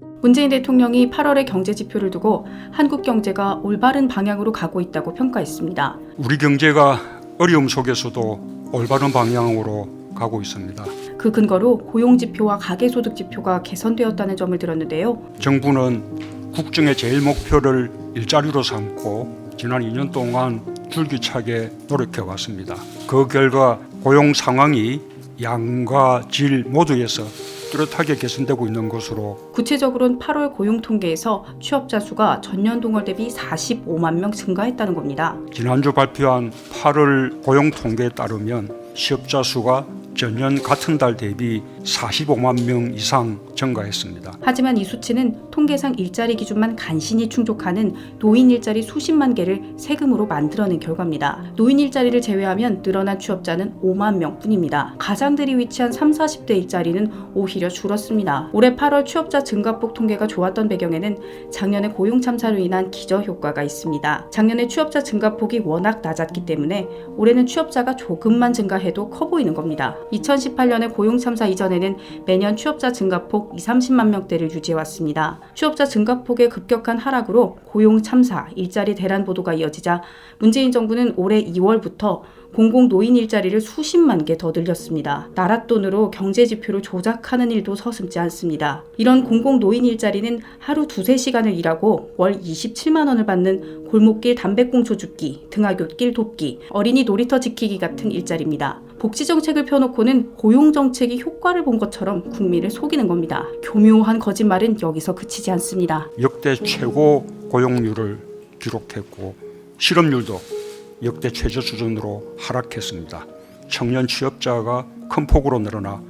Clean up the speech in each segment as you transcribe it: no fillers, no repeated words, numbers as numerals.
문재인 대통령이 8월의 경제 지표를 두고 한국 경제가 올바른 방향으로 가고 있다고 평가했습니다. 우리 경제가 어려움 속에서도 올바른 방향으로 가고 있습니다. 그 근거로 고용지표와 가계소득지표가 개선되었다는 점을 들었는데요. 정부는 국정의 제일 목표를 일자리로 삼고 지난 2년 동안 줄기차게 노력해왔습니다. 그 결과 고용 상황이 양과 질 모두에서 뚜렷하게 개선되고 있는 것으로 구체적으로는 8월 고용 통계에서 취업자 수가 전년 동월 대비 45만 명 증가했다는 겁니다. 지난주 발표한 8월 고용 통계에 따르면 취업자 수가 전년 같은 달 대비 45만 명 이상 증가했습니다. 하지만 이 수치는 통계상 일자리 기준만 간신히 충족하는 노인 일자리 수십만 개를 세금으로 만들어낸 결과입니다. 노인 일자리를 제외하면 늘어난 취업자는 5만 명뿐입니다. 가장들이 위치한 30, 40대 일자리는 오히려 줄었습니다. 올해 8월 취업자 증가폭 통계가 좋았던 배경에는 작년에 고용 참사로 인한 기저효과가 있습니다. 작년에 취업자 증가폭이 워낙 낮았기 때문에 올해는 취업자가 조금만 증가해도 커 보이는 겁니다. 2018년에 고용 참사 이전에는 매년 취업자 증가폭 20-30만 명대를 유지해왔습니다. 취업자 증가폭의 급격한 하락으로 고용 참사, 일자리 대란 보도가 이어지자 문재인 정부는 올해 2월부터 공공 노인 일자리를 수십만 개 더 늘렸습니다. 나라 돈으로 경제 지표를 조작하는 일도 서슴지 않습니다. 이런 공공 노인 일자리는 하루 2-3시간을 일하고 월 27만 원을 받는 골목길 담배꽁초 줍기, 등하굣길 돕기, 어린이 놀이터 지키기 같은 일자리입니다. 복지정책을 펴놓고는 고용정책이 효과를 본 것처럼 국민을 속이는 겁니다. 교묘한 거짓말은 여기서 그치지 않습니다. 역대 최고 고용률을 기록했고 실업률도 역대 최저 수준으로 하락했습니다. 청년 취업자가 큰 폭으로 늘어나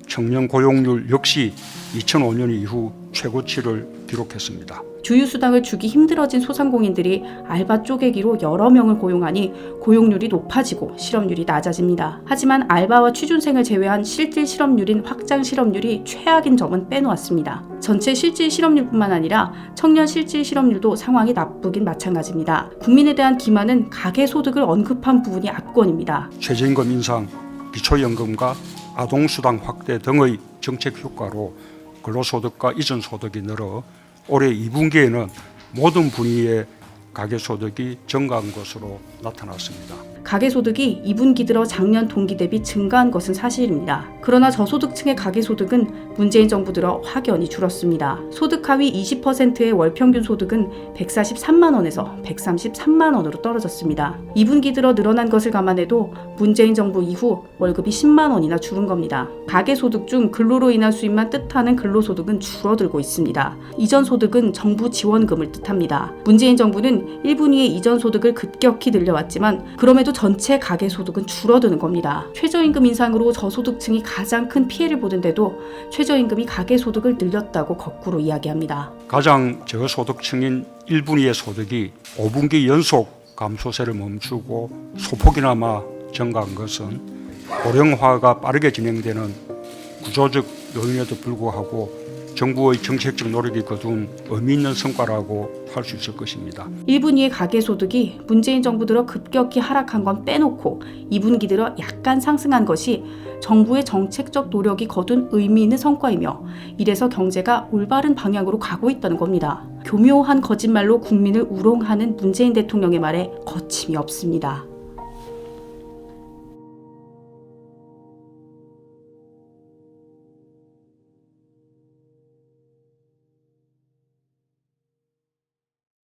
청년 고용률 역시 2005년 이후 최고치를 기록했습니다. 주휴수당을 주기 힘들어진 소상공인들이 알바 쪼개기로 여러 명을 고용하니 고용률이 높아지고 실업률이 낮아집니다. 하지만 알바와 취준생을 제외한 실질 실업률인 확장 실업률이 최악인 점은 빼놓았습니다. 전체 실질 실업률뿐만 아니라 청년 실질 실업률도 상황이 나쁘긴 마찬가지입니다. 국민에 대한 기만은 가계소득을 언급한 부분이 압권입니다. 최저임금 인상, 기초연금과 아동수당 확대 등의 정책 효과로 근로소득과 이전소득이 늘어 올해 2분기에는 모든 분야의 가계소득이 증가한 것으로 나타났습니다. 가계소득이 2분기 들어 작년 동기 대비 증가한 것은 사실입니다. 그러나 저소득층의 가계소득은 문재인 정부 들어 확연히 줄었습니다. 소득 하위 20%의 월평균 소득은 143만 원에서 133만 원으로 떨어졌습니다. 2분기 들어 늘어난 것을 감안해도 문재인 정부 이후 월급이 10만 원이나 줄은 겁니다. 가계소득 중 근로로 인한 수입만 뜻하는 근로소득은 줄어들고 있습니다. 이전소득은 정부 지원금을 뜻합니다. 문재인 정부는 1분기에 이전소득을 급격히 늘려왔지만 그럼에도 전체 가계소득은 줄어드는 겁니다. 최저임금 인상으로 저소득층이 가장 큰 피해를 보는데도 최저임금이 가계소득을 늘렸다고 거꾸로 이야기합니다. 가장 저소득층인 1분위의 소득이 5분기 연속 감소세를 멈추고 소폭이나마 증가한 것은 고령화가 빠르게 진행되는 구조적 요인에도 불구하고 정부의 정책적 노력이 거둔 의미 있는 성과라고 할 수 있을 것입니다. 1분기의 가계소득이 문재인 정부 들어 급격히 하락한 건 빼놓고 2분기 들어 약간 상승한 것이 정부의 정책적 노력이 거둔 의미 있는 성과이며 이래서 경제가 올바른 방향으로 가고 있다는 겁니다. 교묘한 거짓말로 국민을 우롱하는 문재인 대통령의 말에 거침이 없습니다.